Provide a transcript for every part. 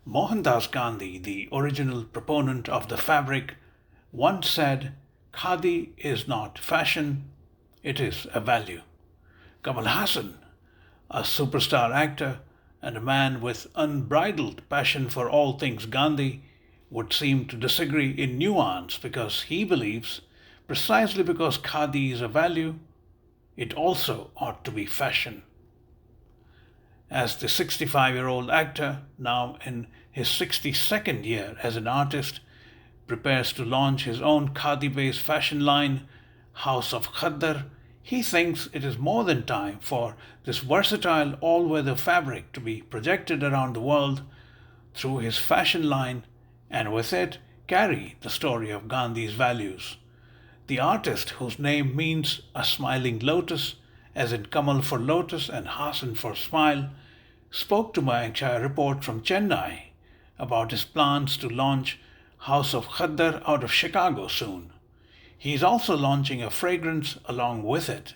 Mohandas Gandhi, the original proponent of the fabric, once said, Khadi is not fashion, it is a value. Kamal Haasan, a superstar actor and a man with unbridled passion for all things Gandhi, would seem to disagree in nuance because he believes, precisely because Khadi is a value, it also ought to be fashion. As the 65-year-old actor, now in his 62nd year as an artist, prepares to launch his own Khadi-based fashion line, House of Khaddar, he thinks it is more than time for this versatile all-weather fabric to be projected around the world through his fashion line and with it carry the story of Gandhi's values. The artist, whose name means a smiling lotus, as in Kamal for lotus and Hasan for smile, spoke to Mayank Chhaya Reports from Chennai about his plans to launch House of Khaddar out of Chicago soon. He is also launching a fragrance along with it.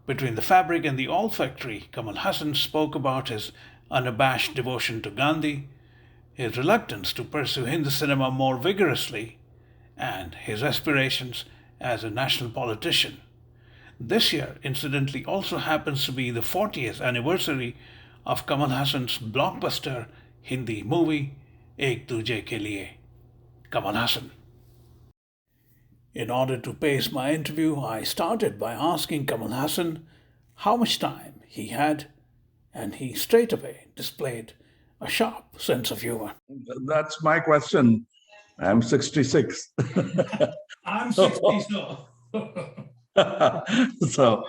Between the fabric and the olfactory, Kamal Haasan spoke about his unabashed devotion to Gandhi, his reluctance to pursue Hindi cinema more vigorously, and his aspirations as a national politician. This year, incidentally, also happens to be the 40th anniversary of Kamal Haasan's blockbuster Hindi movie Ek Duje Ke Liye. Kamal Haasan. In order to pace my interview, I started by asking Kamal Haasan how much time he had, and he straightaway displayed a sharp sense of humor. That's my question. I'm 66. I'm 60, so. So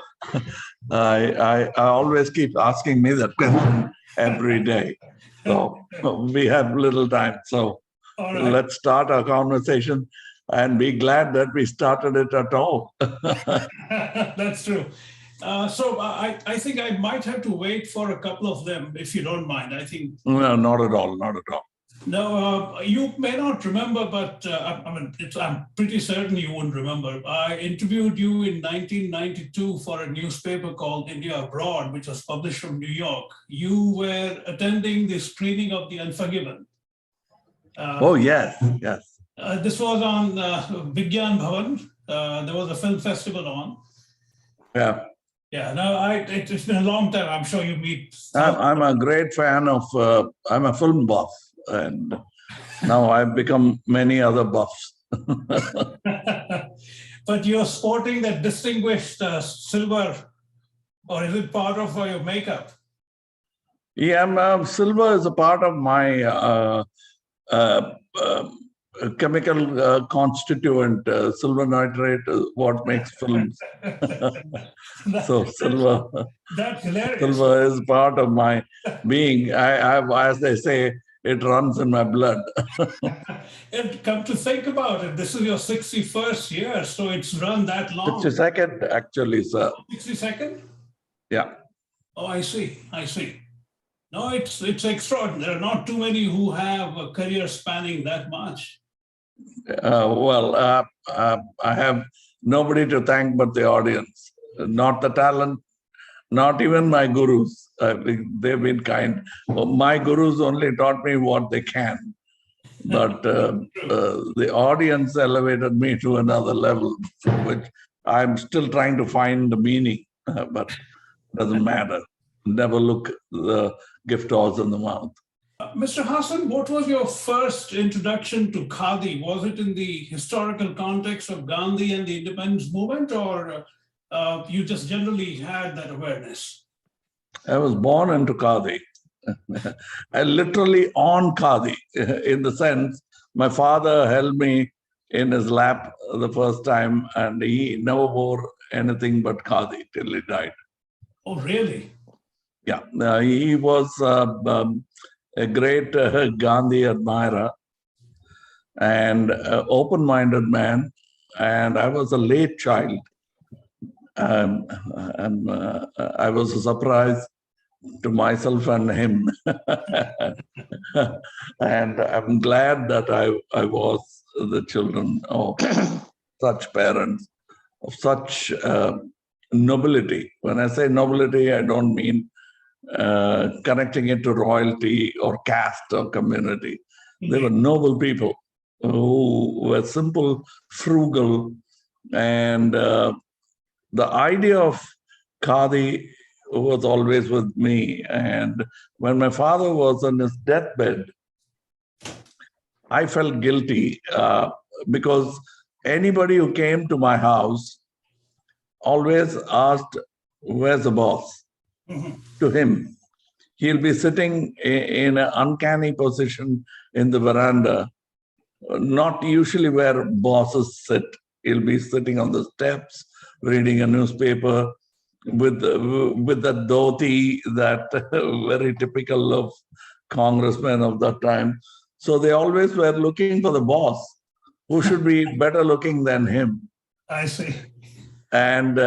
I always keep asking me that question every day. So we have little time. So let's start our conversation and be glad that we started it at all. That's true. So I think I might have to wait for a couple of them, if you don't mind. I think. No, not at all. Not at all. No, you may not remember, but I'm pretty certain you won't remember. I interviewed you in 1992 for a newspaper called India Abroad, which was published from New York. You were attending the screening of The Unforgiven. Oh, yes, yes. This was on Vigyan Bhavan. There was a film festival on. Yeah. Yeah, no, it's been a long time. I'm sure you meet. I'm a great fan of, I'm a film buff, and now I've become many other buffs. But you're sporting that distinguished silver, or is it part of your makeup? Yeah, silver is a part of my chemical constituent. Silver nitrate is what makes films. So silver is part of my being. I, as they say, it runs in my blood. And come to think about it, this is your 61st year, so it's run that long. 62nd, actually, sir. 62nd? Yeah. Oh, I see. No, it's extraordinary. There are not too many who have a career spanning that much. I have nobody to thank but the audience, not the talent, not even my gurus. They've been kind. My gurus only taught me what they can, but the audience elevated me to another level, which I'm still trying to find the meaning, but it doesn't matter. Never look the gift horse in the mouth. Mr. Haasan, what was your first introduction to Khadi? Was it in the historical context of Gandhi and the independence movement, or you just generally had that awareness? I was born into Khadi. I literally on Khadi, in the sense, my father held me in his lap the first time, and he never wore anything but Khadi till he died. Oh, really? Yeah, he was a great Gandhi admirer and open-minded man, and I was a late child. And I was a surprise to myself and him. And I'm glad that I was the children of such parents, of such nobility. When I say nobility, I don't mean connecting it to royalty or caste or community. They were noble people who were simple, frugal, and the idea of Khadi was always with me. And when my father was on his deathbed, I felt guilty because anybody who came to my house always asked, "Where's the boss?" to him. He'll be sitting in an uncanny position in the veranda, not usually where bosses sit. He'll be sitting on the steps, reading a newspaper with the dhoti, that very typical of congressmen of that time. So they always were looking for the boss, who should be better looking than him. I see. And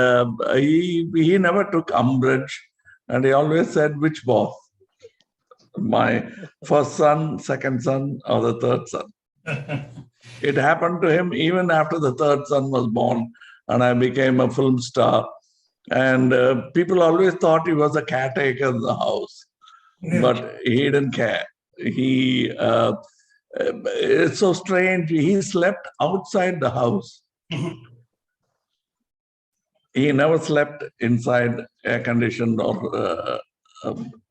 he never took umbrage, and he always said, "Which boss? My first son, second son, or the third son?" It happened to him even after the third son was born, and I became a film star. And people always thought he was a caretaker of the house, but he didn't care. It's so strange. He slept outside the house. He never slept inside air-conditioned or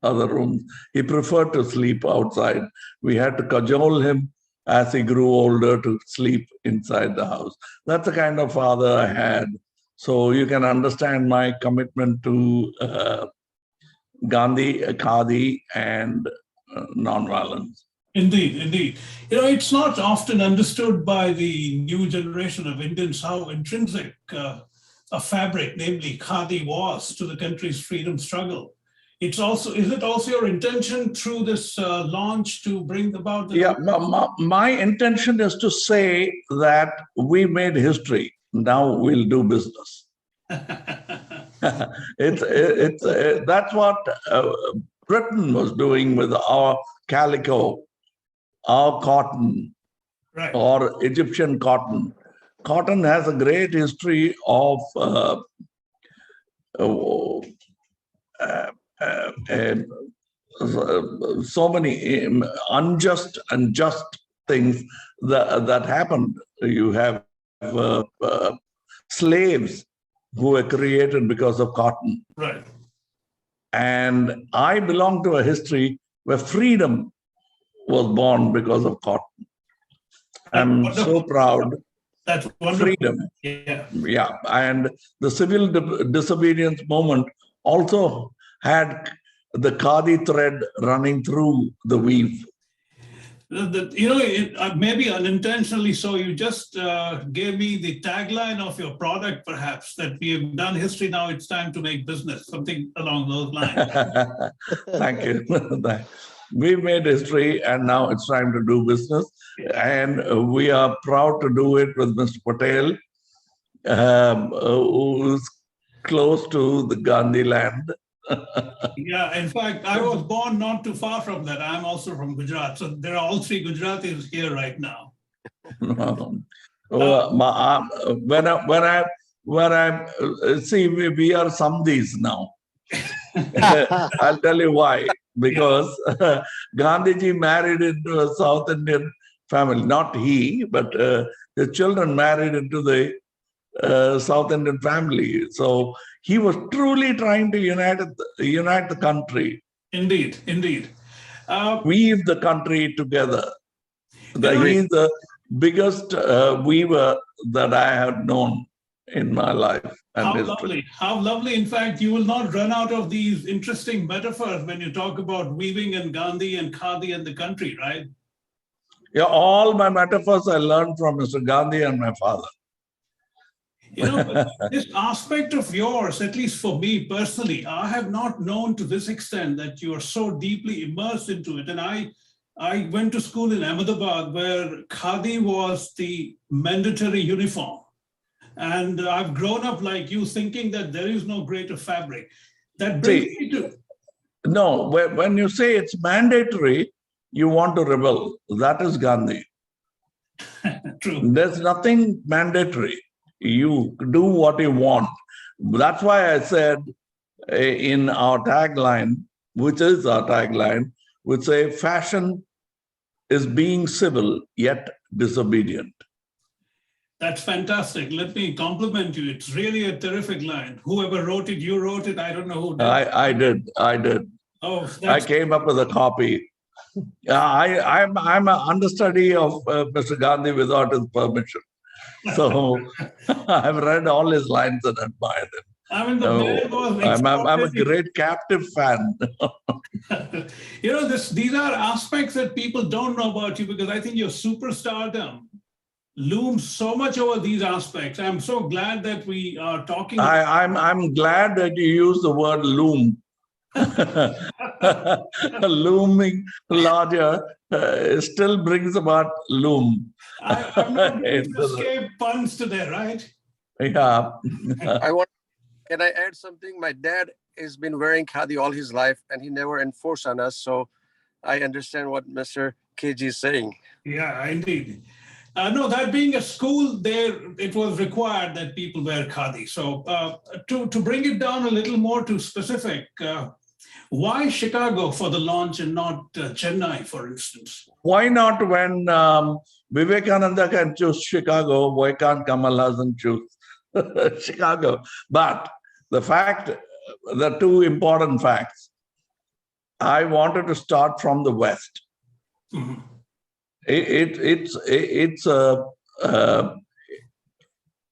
other rooms. He preferred to sleep outside. We had to cajole him as he grew older to sleep inside the house. That's the kind of father I had. So you can understand my commitment to Gandhi, Khadi, and nonviolence. Indeed, indeed. It's not often understood by the new generation of Indians how intrinsic a fabric, namely Khadi, was to the country's freedom struggle. Is it also your intention through this launch to bring about the... Yeah, my intention is to say that we made history. Now we'll do business. That's what Britain was doing with our calico, our cotton, right, or Egyptian cotton. Cotton has a great history of so many unjust and just things that happened. You have slaves who were created because of cotton. right. And I belong to a history where freedom was born because of cotton. I'm so proud. That's wonderful. Freedom. Yeah. And the civil disobedience movement also had the Khadi thread running through the weave. Maybe unintentionally so, you just gave me the tagline of your product, perhaps, that we have done history, now it's time to make business, something along those lines. Thank you. We've made history, and now it's time to do business. And we are proud to do it with Mr. Patel, who's close to the Gandhi land. Yeah, in fact, I was born not too far from that. I'm also from Gujarat. So there are all three Gujaratis here right now. See, we are Samdis now. I'll tell you why. Because Gandhiji married into a South Indian family. Not he, but his children married into the South Indian family. So he was truly trying to unite the country. Indeed, indeed. Weave the country together. He's the biggest weaver that I have known in my life. How lovely. In fact, you will not run out of these interesting metaphors when you talk about weaving and Gandhi and Khadi and the country, right? Yeah, all my metaphors I learned from Mr. Gandhi and my father. This aspect of yours, at least for me personally, I have not known to this extent that you are so deeply immersed into it. And I went to school in Ahmedabad where Khadi was the mandatory uniform. And I've grown up like you thinking that there is no greater fabric. That brings me to... No, when you say it's mandatory, you want to rebel. That is Gandhi. True. There's nothing mandatory. You do what you want. That's why I said in our tagline, which is our tagline, would say fashion is being civil yet disobedient. That's fantastic. Let me compliment you. It's really a terrific line. Whoever wrote it, you wrote it. I don't know who did. I did. Oh, I came up with a copy. I'm an understudy of Mr. Gandhi without his permission. So I've read all his lines and admired him. I mean, the man was I'm a great captive fan. These are aspects that people don't know about you, because I think your superstardom looms so much over these aspects. I'm so glad that we are talking. I'm glad that you use the word loom. Looming larger still brings about loom. I'm not going to escape puns today, right? Yeah. Can I add something? My dad has been wearing khadi all his life, and he never enforced on us. So I understand what Mr. KG is saying. Yeah, indeed. No, that being a school, there it was required that people wear khadi. So to bring it down a little more to specific, why Chicago for the launch and not Chennai, for instance? Why not when Vivekananda can choose Chicago, why can't Kamal Haasan choose Chicago? But the two important facts, I wanted to start from the West. Mm-hmm.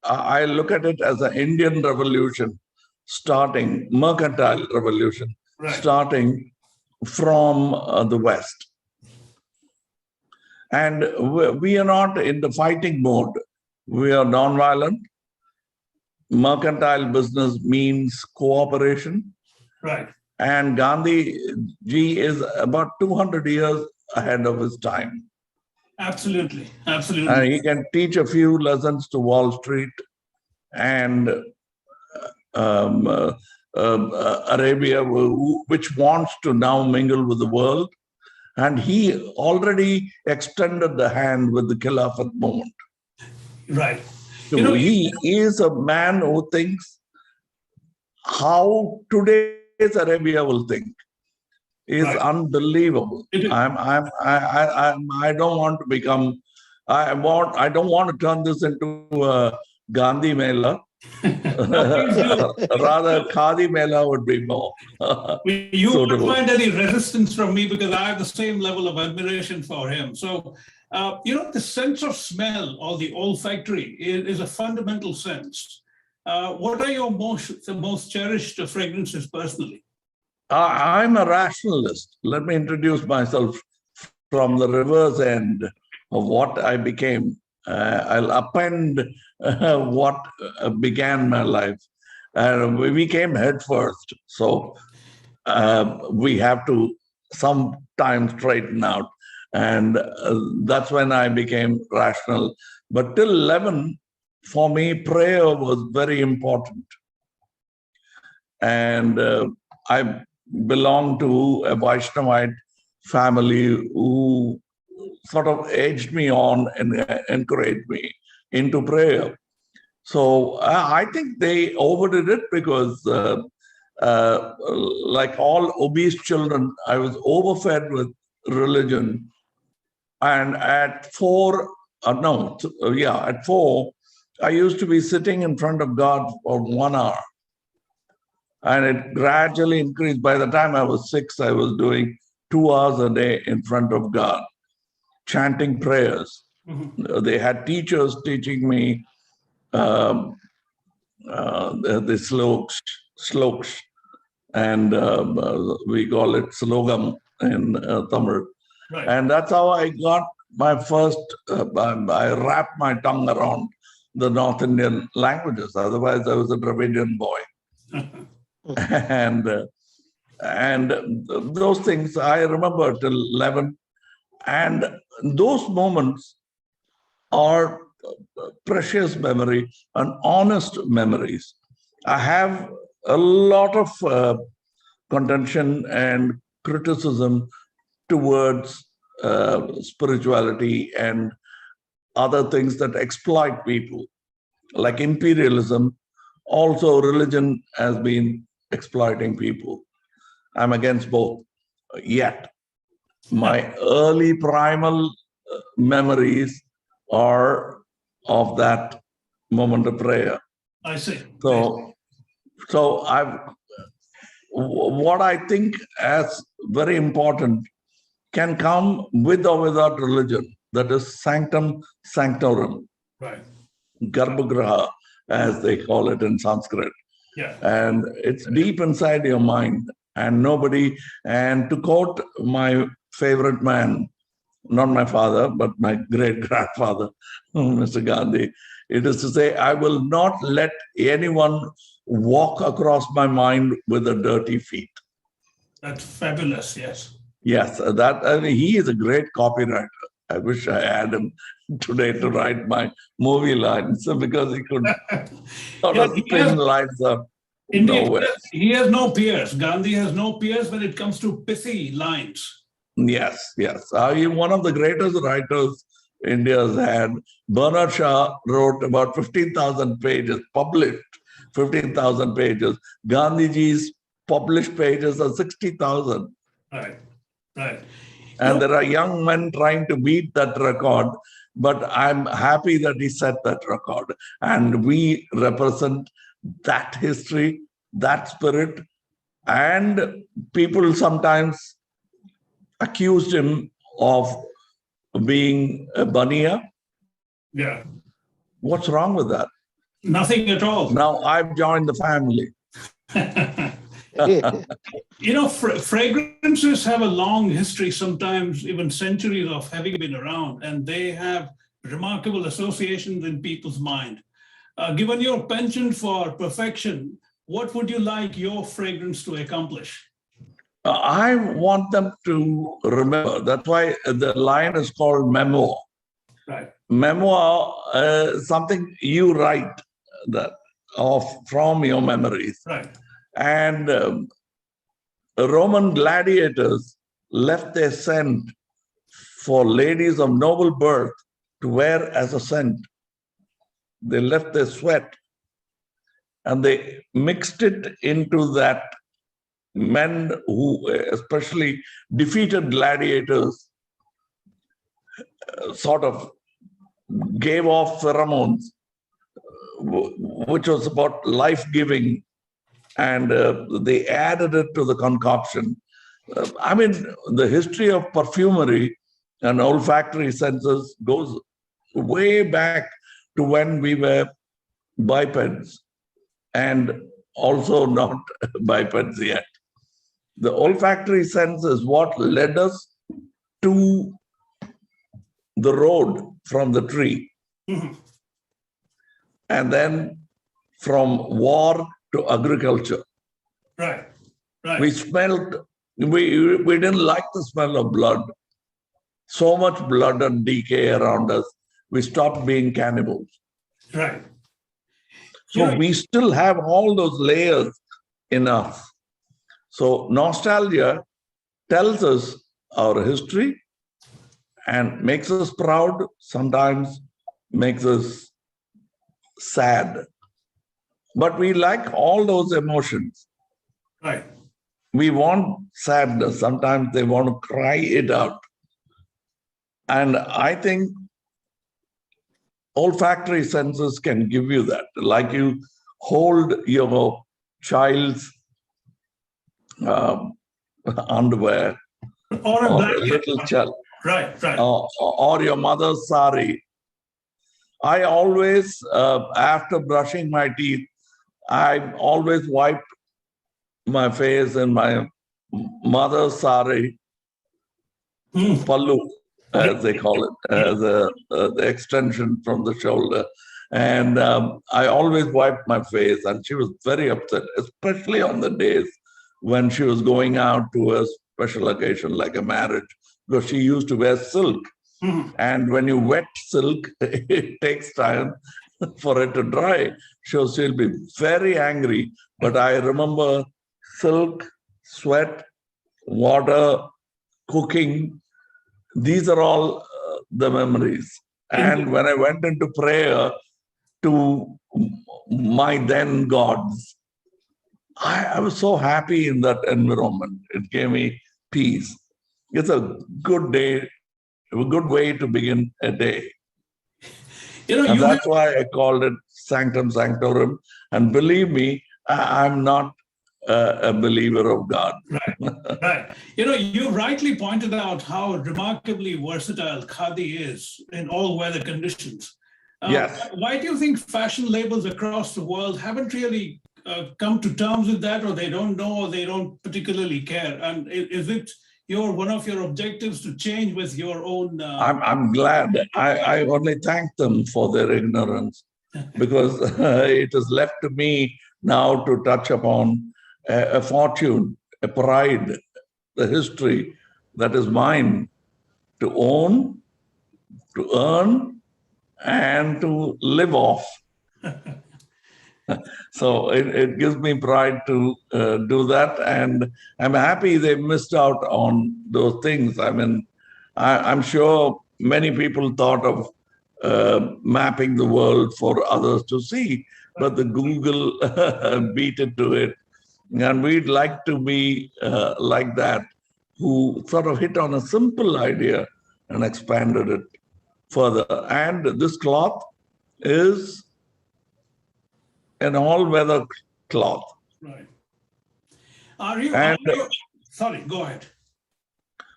I look at it as an Indian revolution starting, mercantile revolution, right, starting from the West. And we are not in the fighting mode. We are nonviolent. Mercantile business means cooperation. Right. And Gandhi ji is about 200 years ahead of his time. Absolutely. Absolutely. And he can teach a few lessons to Wall Street and Arabia, which wants to now mingle with the world. And he already extended the hand with the Khilafat movement. Right. So he is a man who thinks how today's Arabia will think is unbelievable. I don't want to become. I don't want to turn this into a Gandhi Mela. Rather, Khadi Mela would be more. You won't find any resistance from me, because I have the same level of admiration for him. So, the sense of smell, or the olfactory, is a fundamental sense. What are your most cherished fragrances personally? I'm a rationalist. Let me introduce myself from the reverse end of what I became. I'll append what began my life. We became head first. So we have to sometimes straighten out. And that's when I became rational. But till 11, for me, prayer was very important. And I belong to a Vaishnavite family who sort of edged me on and encouraged me into prayer. So I think they overdid it because, like all obese children, I was overfed with religion. And at 4, I used to be sitting in front of God for 1 hour. And it gradually increased. By the time I was 6, I was doing 2 hours a day in front of God, chanting prayers. Mm-hmm. They had teachers teaching me the sloks, and we call it slogam in Tamil. Right. And that's how I got my first, I wrapped my tongue around the North Indian languages. Otherwise, I was a Dravidian boy. And those things I remember till 11. And those moments are precious memory and honest memories. I have a lot of contention and criticism towards spirituality and other things that exploit people, like imperialism. Also, religion has been exploiting people. I'm against both. Yet, my early primal memories are of that moment of prayer. I see. So what I think as very important can come with or without religion. That is sanctum sanctorum, Right. garbhagraha, as they call it in Sanskrit. Yeah. And it's deep inside your mind. And and to quote my favorite man, not my father, but my great-grandfather, Mr. Gandhi, it is to say, I will not let anyone walk across my mind with a dirty feet. That's fabulous, yes. Yes, he is a great copywriter. I wish I had him today to write my movie lines because he could sort of spin lines up nowhere. He has no peers. Gandhi has no peers when it comes to pithy lines. Yes. One of the greatest writers India has had. Bernard Shaw wrote about 15,000 pages, published 15,000 pages. Gandhiji's published pages are 60,000. Right. And there are young men trying to beat that record, but I'm happy that he set that record. And we represent that history, that spirit, and people sometimes accused him of being a Baniya. Yeah. What's wrong with that? Nothing at all. Now I've joined the family. Fragrances have a long history, sometimes even centuries of having been around, and they have remarkable associations in people's mind. Given your penchant for perfection, what would you like your fragrance to accomplish? I want them to remember. That's why the line is called memoir. Right. Memoir, something you write from your memories. Right. And Roman gladiators left their scent for ladies of noble birth to wear as a scent. They left their sweat and they mixed it into that. Men who, especially defeated gladiators, sort of gave off pheromones, which was about life-giving, and they added it to the concoction. The history of perfumery and olfactory senses goes way back to when we were bipeds and also not bipeds yet. The olfactory sense is what led us to the road from the tree. Mm-hmm. And then from war to agriculture. Right. We didn't like the smell of blood. So much blood and decay around us. We stopped being cannibals. Right. So we still have all those layers in us. So nostalgia tells us our history and makes us proud, sometimes makes us sad. But we like all those emotions. Right. We want sadness. Sometimes they want to cry it out. And I think olfactory senses can give you that. Like you hold your child's underwear or a little child. Right. Or your mother's sari. I always, after brushing my teeth, I always wipe my face in my mother's sari, pallu, as they call it, as the extension from the shoulder. And I always wiped my face, and she was very upset, especially on the days when she was going out to a special occasion like a marriage, because she used to wear silk. Mm-hmm. And when you wet silk, it takes time for it to dry. So she'll be very angry. But I remember silk, sweat, water, cooking. These are all the memories. And when I went into prayer to my then gods, I was so happy in that environment. It gave me peace. It's a good day, a good way to begin a day. And that's why I called it Sanctum Sanctorum. And believe me, I'm not a believer of God. Right. You rightly pointed out how remarkably versatile Khadi is in all weather conditions. Yes. Why do you think fashion labels across the world haven't really come to terms with that, or they don't know, or they don't particularly care? And is it one of your objectives to change with your own? I'm glad. I only thank them for their ignorance, because it is left to me now to touch upon a fortune, a pride, the history that is mine to own, to earn, and to live off. So it gives me pride to do that. And I'm happy they missed out on those things. I mean, I'm sure many people thought of mapping the world for others to see, but the Google beat it to it. And we'd like to be like that, who sort of hit on a simple idea and expanded it further. And this cloth is an all-weather cloth. Right. Sorry, go ahead.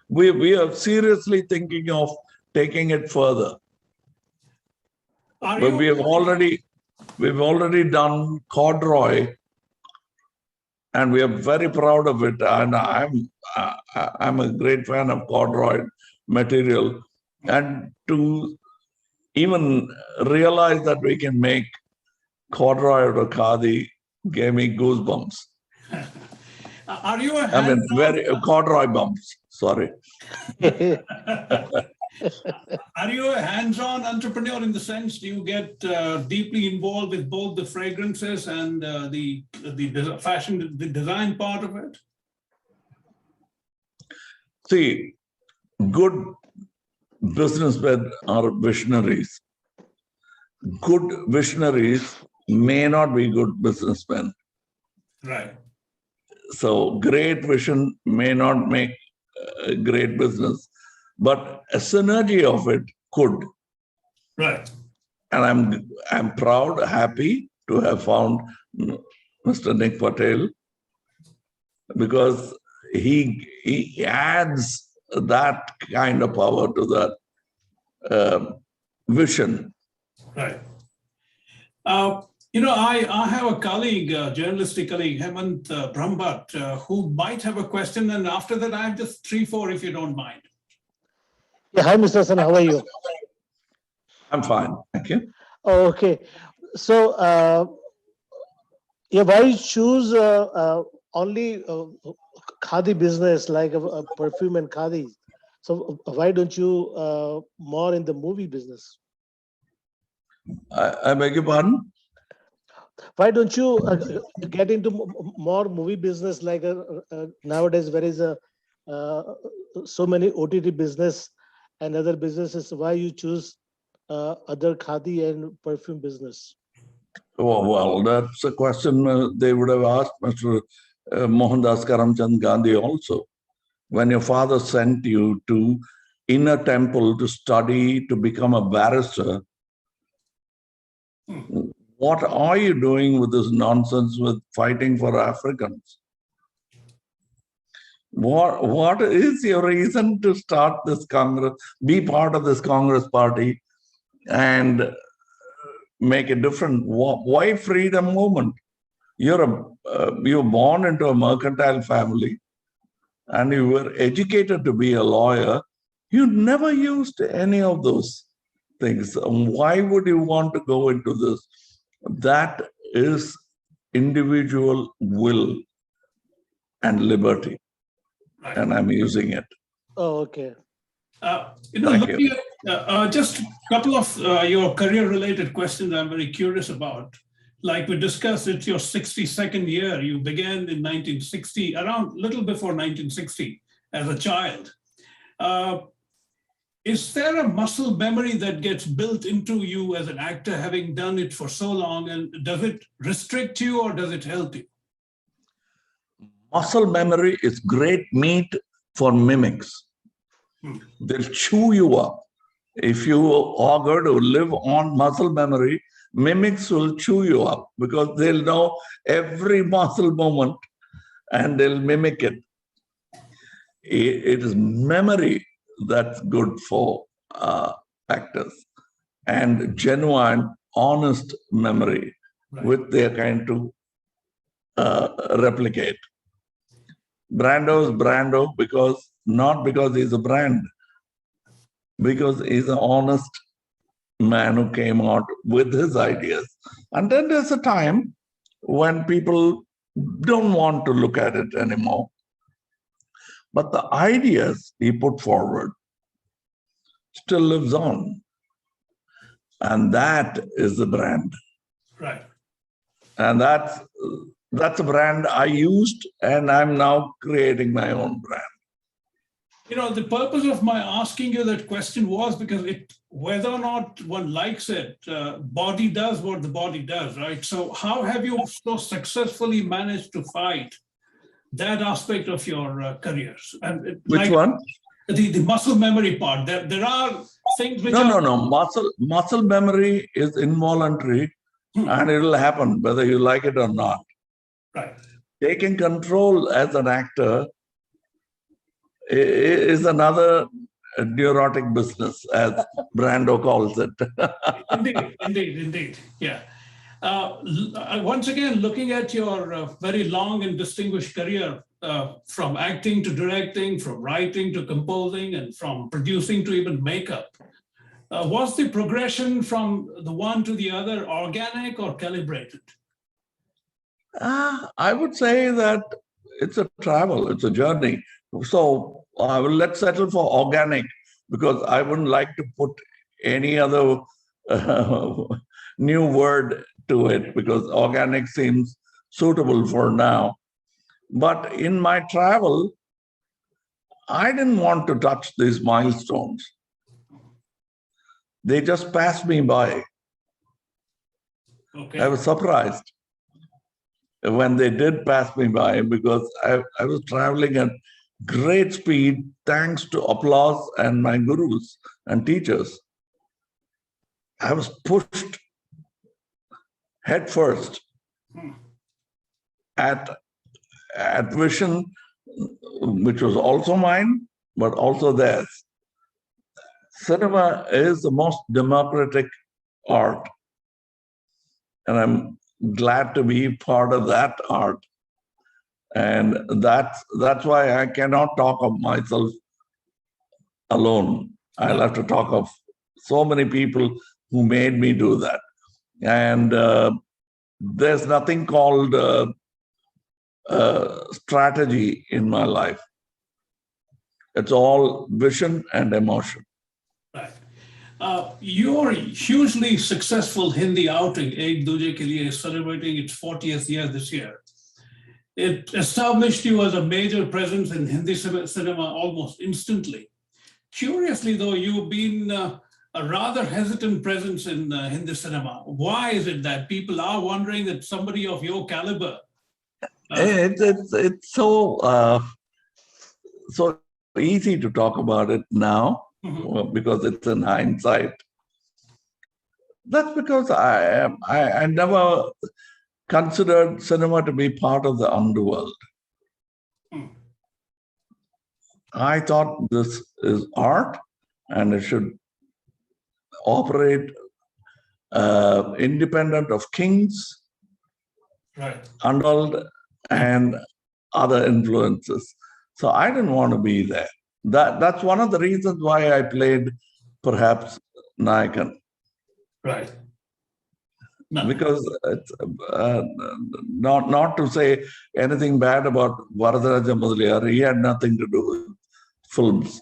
We are seriously thinking of taking it further. But we've already done corduroy, and we are very proud of it. And I'm a great fan of corduroy material. And to even realize that we can make corduroy out of khadi gave me goosebumps. Very corduroy bumps. Sorry. Are you a hands-on entrepreneur in the sense, do you get deeply involved with both the fragrances and the fashion, the design part of it? See, good businessmen are visionaries. Good visionaries may not be good businessmen. Right. So great vision may not make great business, but a synergy of it could. Right. And I'm proud, happy to have found Mr. Nick Patel, because he adds that kind of power to that vision. Right. I have a colleague, journalistic colleague, Hemant Brahmbhatt, who might have a question. And after that, I have just 3-4, if you don't mind. Yeah, hi, Mr. Haasan, how are you? I'm fine, thank you. Oh, okay. So, why choose only khadi business, like a perfume and khadi? So why don't you more in the movie business? I beg your pardon? Why don't you get into more movie business? Like nowadays, there is so many OTT business and other businesses. Why you choose other khadi and perfume business? Well, that's a question they would have asked Mr. Mohandas Gandhi also. When your father sent you to inner temple to study, to become a barrister, what are you doing with this nonsense with fighting for Africans? What is your reason to start this Congress, be part of this Congress party and make a difference? Why freedom movement? You're born into a mercantile family and you were educated to be a lawyer. You never used any of those things. Why would you want to go into this? That is individual will and liberty. Right. And I'm using it. Oh, okay. Looking at just a couple of your career-related questions I'm very curious about. Like we discussed, it's your 62nd year. You began in 1960, around little before 1960, as a child. Is there a muscle memory that gets built into you as an actor, having done it for so long? And does it restrict you or does it help you? Muscle memory is great meat for mimics. They'll chew you up. If you are going to live on muscle memory, mimics will chew you up because they'll know every muscle movement and they'll mimic it. It is memory that's good for actors, and genuine, honest memory, which they are kind to replicate. Brando is Brando not because he's a brand, because he's an honest man who came out with his ideas. And then there's a time when people don't want to look at it anymore. But the ideas he put forward still lives on. And that is the brand. Right. And that's a brand I used, and I'm now creating my own brand. You know, the purpose of my asking you that question was because whether or not one likes it, body does what the body does, right? So how have you so successfully managed to fight that aspect of your careers? And Which one? The muscle memory part. There are things which No. Muscle memory is involuntary, and it will happen whether you like it or not. Right. Taking control as an actor is another neurotic business, as Brando calls it. Indeed. Yeah. Once again, looking at your very long and distinguished career, from acting to directing, from writing to composing, and from producing to even makeup, was the progression from the one to the other organic or calibrated? I would say that it's a travel, it's a journey. So let's settle for organic, because I wouldn't like to put any other new word to it, because organic seems suitable for now. But in my travel, I didn't want to touch these milestones. They just passed me by. Okay. I was surprised when they did pass me by, because I was traveling at great speed thanks to applause and my gurus and teachers. I was pushed head first at vision, which was also mine, but also theirs. Cinema is the most democratic art, and I'm glad to be part of that art. And that's why I cannot talk of myself alone. I'll have to talk of so many people who made me do that. And there's nothing called strategy in my life. It's all vision and emotion. Right. Your hugely successful Hindi outing, Ek Duje Ke Liye, is celebrating its 40th year this year. It established you as a major presence in Hindi cinema almost instantly. Curiously, though, you've been a rather hesitant presence in Hindi cinema. Why is it that people are wondering that somebody of your caliber? It's so easy to talk about it now, because it's in hindsight. That's because I never considered cinema to be part of the underworld. I thought this is art, and it should operate independent of kings, Right, underworld, and other influences. So I didn't want to be there. That's one of the reasons why I played perhaps Nayakan. right. No. Because it's, not to say anything bad about Varadaraja Mudaliar, he had nothing to do with films.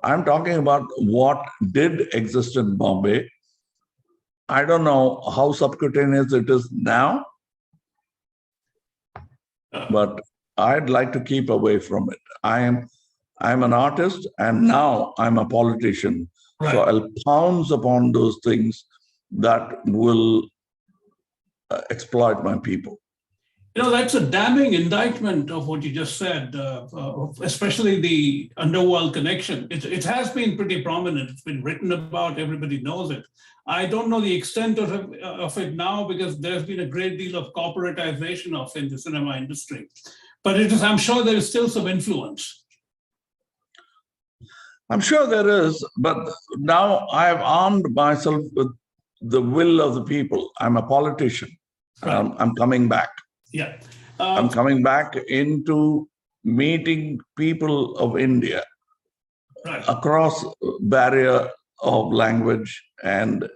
I'm talking about what did exist in Bombay. I don't know how subcutaneous it is now, but I'd like to keep away from it. I'm an artist, and now I'm a politician. Right. So I'll pounce upon those things that will exploit my people. That's a damning indictment of what you just said, especially the underworld connection. It has been pretty prominent. It's been written about. Everybody knows it. I don't know the extent of it now because there's been a great deal of corporatization of in the cinema industry. But I'm sure there is still some influence. I'm sure there is, but now I have armed myself with the will of the people. I'm a politician. Right. I'm coming back. Yeah. I'm coming back into meeting people of India Right. across barrier of language and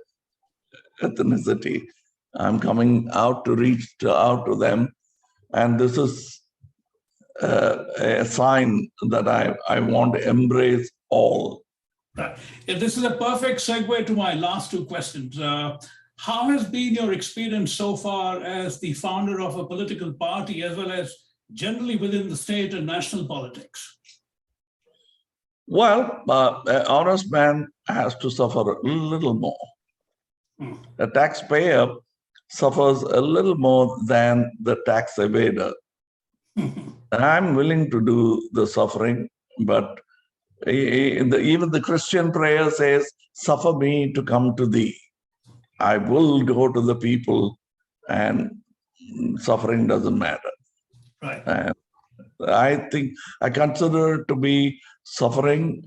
ethnicity. I'm coming out to reach out to them. And this is a sign that I want to embrace all. Right. This is a perfect segue to my last two questions. How has been your experience so far as the founder of a political party, as well as generally within the state and national politics? Well, an honest man has to suffer a little more. A taxpayer suffers a little more than the tax evader. I'm willing to do the suffering, but even the Christian prayer says, suffer me to come to thee. I will go to the people, and suffering doesn't matter. Right. And I consider it to be suffering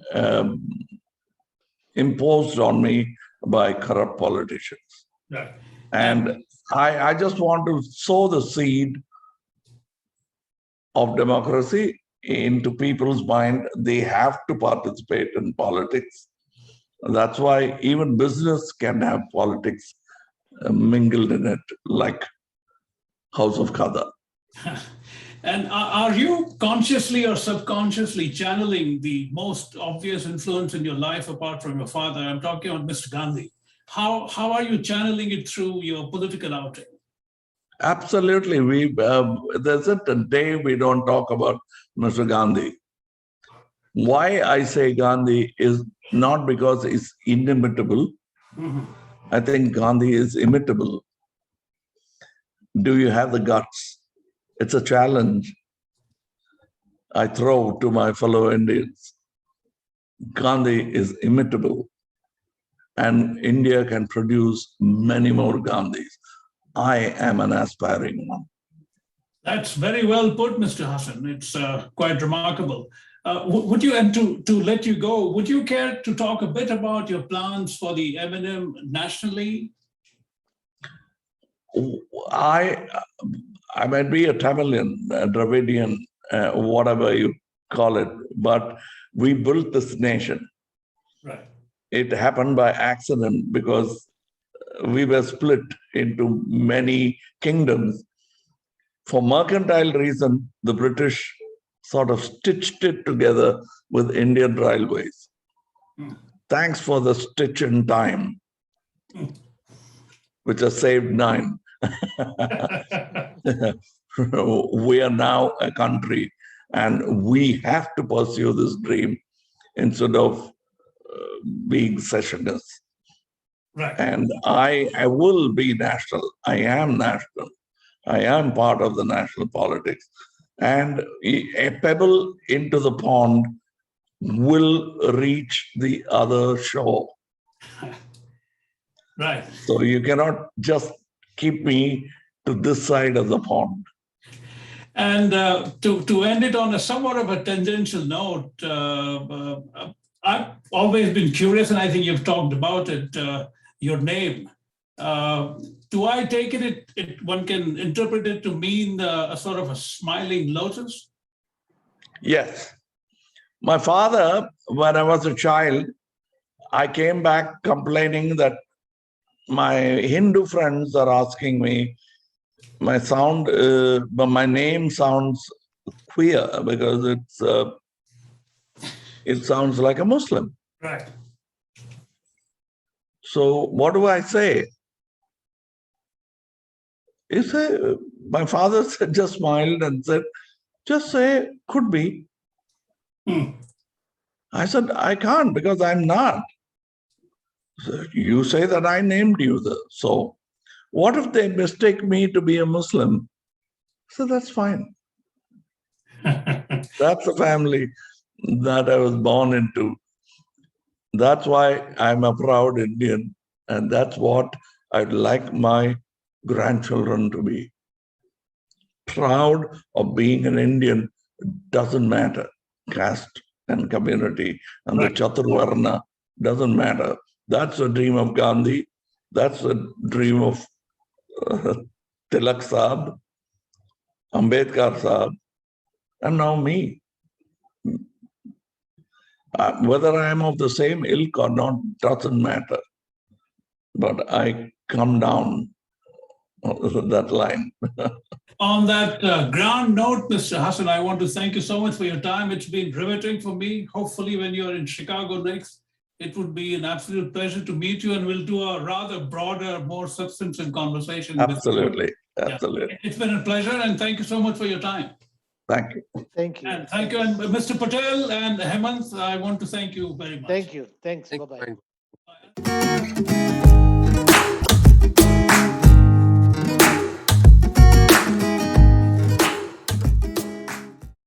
imposed on me by corrupt politicians. Right. And I just want to sow the seed of democracy into people's mind. They have to participate in politics. That's why even business can have politics mingled in it, like House of Khaddar. And are you consciously or subconsciously channeling the most obvious influence in your life apart from your father? I'm talking about Mr. Gandhi. How are you channeling it through your political outing? Absolutely. There isn't a day we don't talk about Mr. Gandhi. Why I say Gandhi is not because he's inimitable. Mm-hmm. I think Gandhi is imitable. Do you have the guts? It's a challenge I throw to my fellow Indians. Gandhi is imitable, and India can produce many more Gandhis. I am an aspiring one. That's very well put, Mr. Haasan. It's quite remarkable. Would you, and to let you go, would you care to talk a bit about your plans for the M&M nationally? I might be a Tamilian, a Dravidian, whatever you call it, but we built this nation. Right. It happened by accident because we were split into many kingdoms. For mercantile reason, the British sort of stitched it together with Indian railways. Thanks for the stitch in time, which has saved 9. We are now a country, and we have to pursue this dream instead of being secessionists. Right. And I will be national. I am national. I am part of the national politics. And a pebble into the pond will reach the other shore. Right. So you cannot just keep me to this side of the pond. And to end it on a somewhat of a tangential note, I've always been curious, and I think you've talked about it, your name. Do I take it, one can interpret it to mean a sort of a smiling lotus? Yes. My father, when I was a child, I came back complaining that my Hindu friends are asking me, my name sounds queer because it sounds like a Muslim. Right. So what do I say? My father just smiled and said, just say, could be. I said, I can't because I'm not. So you say that I named you. So what if they mistake me to be a Muslim? So that's fine. That's the family that I was born into. That's why I'm a proud Indian. And that's what I'd like my grandchildren to be. Proud of being an Indian. Doesn't matter. Caste and community and the Chaturvarna doesn't matter. That's the dream of Gandhi. That's the dream of Tilak Saab, Ambedkar Saab, and now me. Whether I am of the same ilk or not doesn't matter. But I come down that line. On that grand note, Mr. Haasan, I want to thank you so much for your time. It's been riveting for me. Hopefully, when you're in Chicago next, it would be an absolute pleasure to meet you, and we'll do a rather broader, more substantive conversation. Absolutely. With you. Absolutely. Yeah. It's been a pleasure, and thank you so much for your time. Thank you. Thank you. And thank you. And Mr. Patel and Hemant, I want to thank you very much. Thank you. Thanks. Thank Bye-bye. you.